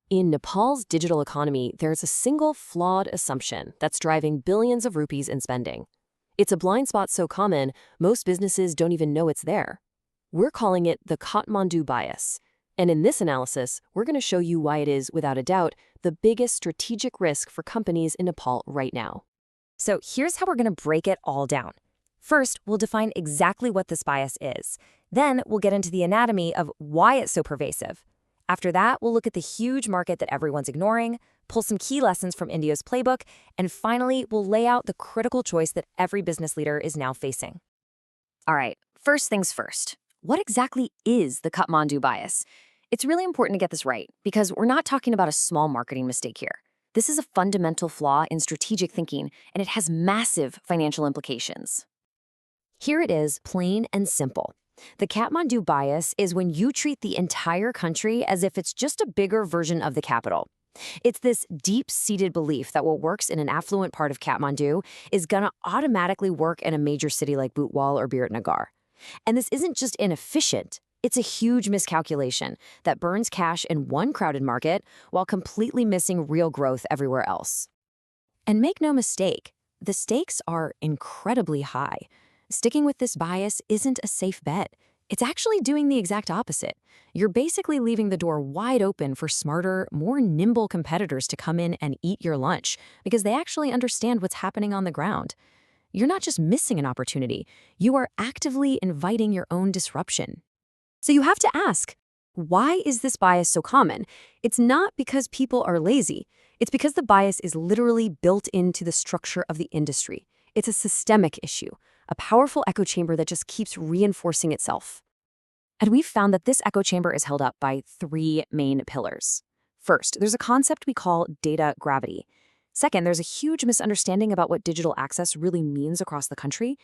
In Nepal's digital economy, there's a single flawed assumption that's driving billions of rupees in spending. It's a blind spot so common, most businesses don't even know it's there. We're calling it the Kathmandu bias. And in this analysis, we're going to show you why it is, without a doubt, the biggest strategic risk for companies in Nepal right now. So here's how we're going to break it all down. First, we'll define exactly what this bias is. Then we'll get into the anatomy of why it's so pervasive. After that, we'll look at the huge market that everyone's ignoring, pull some key lessons from India's playbook, and finally, we'll lay out the critical choice that every business leader is now facing. All right, first things first. What exactly is the Kathmandu bias? It's really important to get this right because we're not talking about a small marketing mistake here. This is a fundamental flaw in strategic thinking, and it has massive financial implications. Here it is, plain and simple. The Kathmandu bias is when you treat the entire country as if it's just a bigger version of the capital. It's this deep-seated belief that what works in an affluent part of Kathmandu is gonna automatically work in a major city like Butwal or Biratnagar. And this isn't just inefficient, it's a huge miscalculation that burns cash in one crowded market while completely missing real growth everywhere else. And make no mistake, the stakes are incredibly high. Sticking with this bias isn't a safe bet. It's actually doing the exact opposite. You're basically leaving the door wide open for smarter, more nimble competitors to come in and eat your lunch because they actually understand what's happening on the ground. You're not just missing an opportunity, you are actively inviting your own disruption. So you have to ask, why is this bias so common? It's not because people are lazy. It's because the bias is literally built into the structure of the industry. It's a systemic issue, a powerful echo chamber that just keeps reinforcing itself. And we've found that this echo chamber is held up by three main pillars. First, there's a concept we call data gravity. Second, there's a huge misunderstanding about what digital access really means across the country.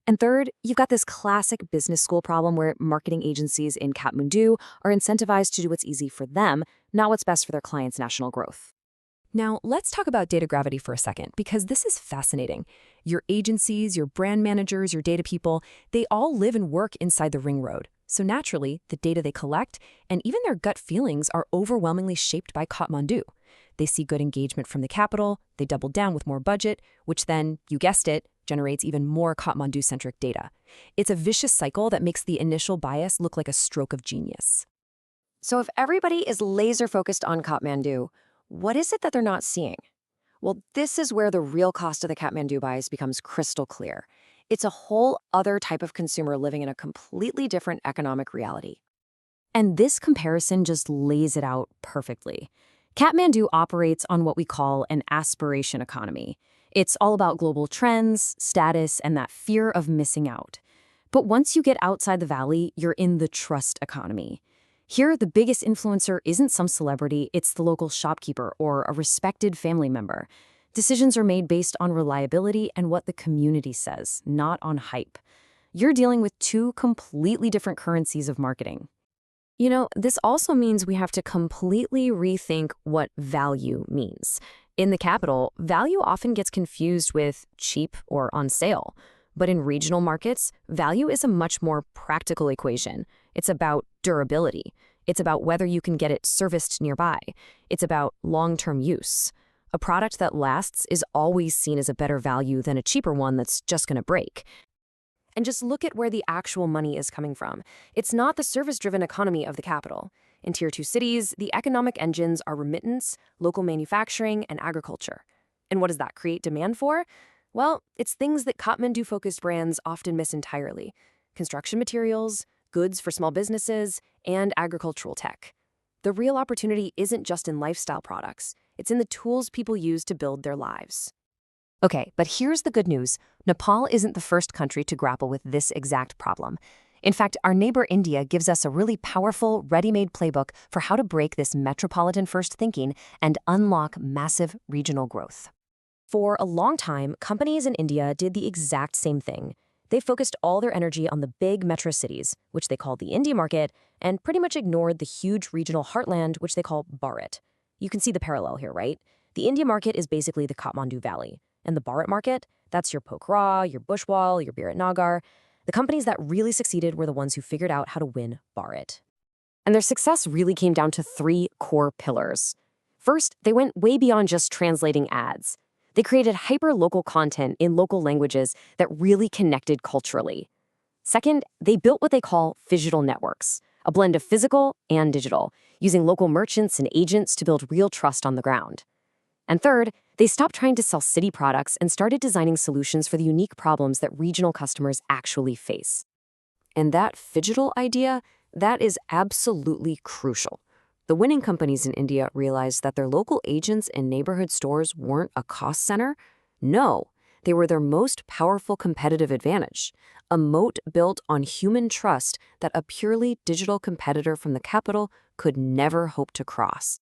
And third, you've got this classic business school problem where marketing agencies in Kathmandu are incentivized to do what's easy for them, not what's best for their clients' national growth. Now, let's talk about data gravity for a second, because this is fascinating. Your agencies, your brand managers, your data people, they all live and work inside the ring road. So naturally, the data they collect and even their gut feelings are overwhelmingly shaped by Kathmandu. They see good engagement from the capital, they double down with more budget, which then, you guessed it, generates even more Kathmandu-centric data. It's a vicious cycle that makes the initial bias look like a stroke of genius. So if everybody is laser-focused on Kathmandu, what is it that they're not seeing? Well, this is where the real cost of the Kathmandu bias becomes crystal clear. It's a whole other type of consumer living in a completely different economic reality. And this comparison just lays it out perfectly. Kathmandu operates on what we call an aspiration economy. It's all about global trends, status, and that fear of missing out. But once you get outside the valley, you're in the trust economy. Here, the biggest influencer isn't some celebrity, it's the local shopkeeper or a respected family member. Decisions are made based on reliability and what the community says, not on hype. You're dealing with two completely different currencies of marketing. You know, this also means we have to completely rethink what value means. In the capital, value often gets confused with cheap or on sale. But in regional markets, value is a much more practical equation. It's about durability. It's about whether you can get it serviced nearby. It's about long-term use. A product that lasts is always seen as a better value than a cheaper one that's just going to break. And just look at where the actual money is coming from. It's not the service-driven economy of the capital. In Tier-2 cities, the economic engines are remittance, local manufacturing, and agriculture. And what does that create demand for? Well, it's things that Kathmandu-focused brands often miss entirely. Construction materials, goods for small businesses, and agricultural tech. The real opportunity isn't just in lifestyle products. It's in the tools people use to build their lives. Okay, but here's the good news. Nepal isn't the first country to grapple with this exact problem. In fact, our neighbor India gives us a really powerful, ready-made playbook for how to break this metropolitan-first thinking and unlock massive regional growth. For a long time, companies in India did the exact same thing. They focused all their energy on the big metro cities, which they called the India market, and pretty much ignored the huge regional heartland, which they call Bharat. You can see the parallel here, right? The India market is basically the Kathmandu Valley. And the Bharat market, that's your Pokhara, your Butwal, your Biratnagar. The companies that really succeeded were the ones who figured out how to win Bharat. And their success really came down to three core pillars. First, they went way beyond just translating ads. They created hyper-local content in local languages that really connected culturally. Second, they built what they call phygital networks, a blend of physical and digital, using local merchants and agents to build real trust on the ground. And third, they stopped trying to sell city products and started designing solutions for the unique problems that regional customers actually face. And that phygital idea, that is absolutely crucial. The winning companies in India realized that their local agents and neighborhood stores weren't a cost center. No, they were their most powerful competitive advantage, a moat built on human trust that a purely digital competitor from the capital could never hope to cross.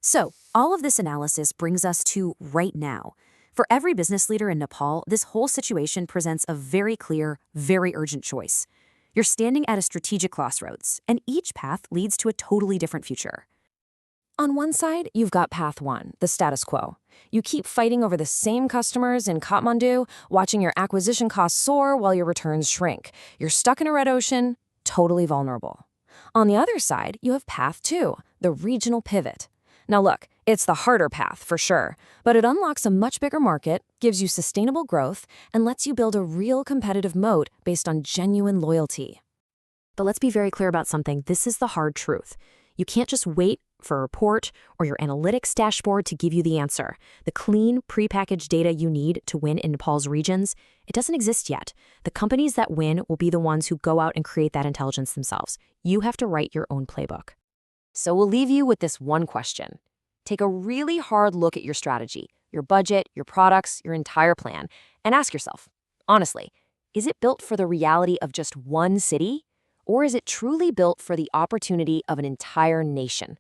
So, all of this analysis brings us to right now. For every business leader in Nepal, this whole situation presents a very clear, very urgent choice. You're standing at a strategic crossroads, and each path leads to a totally different future. On one side, you've got path one, the status quo. You keep fighting over the same customers in Kathmandu, watching your acquisition costs soar while your returns shrink. You're stuck in a red ocean, totally vulnerable. On the other side, you have path two, the regional pivot. Now look, it's the harder path for sure, but it unlocks a much bigger market, gives you sustainable growth, and lets you build a real competitive moat based on genuine loyalty. But let's be very clear about something. This is the hard truth. You can't just wait for a report or your analytics dashboard to give you the answer. The clean, prepackaged data you need to win in Nepal's regions, it doesn't exist yet. The companies that win will be the ones who go out and create that intelligence themselves. You have to write your own playbook. So we'll leave you with this one question. Take a really hard look at your strategy, your budget, your products, your entire plan, and ask yourself, honestly, is it built for the reality of just one city? Or is it truly built for the opportunity of an entire nation?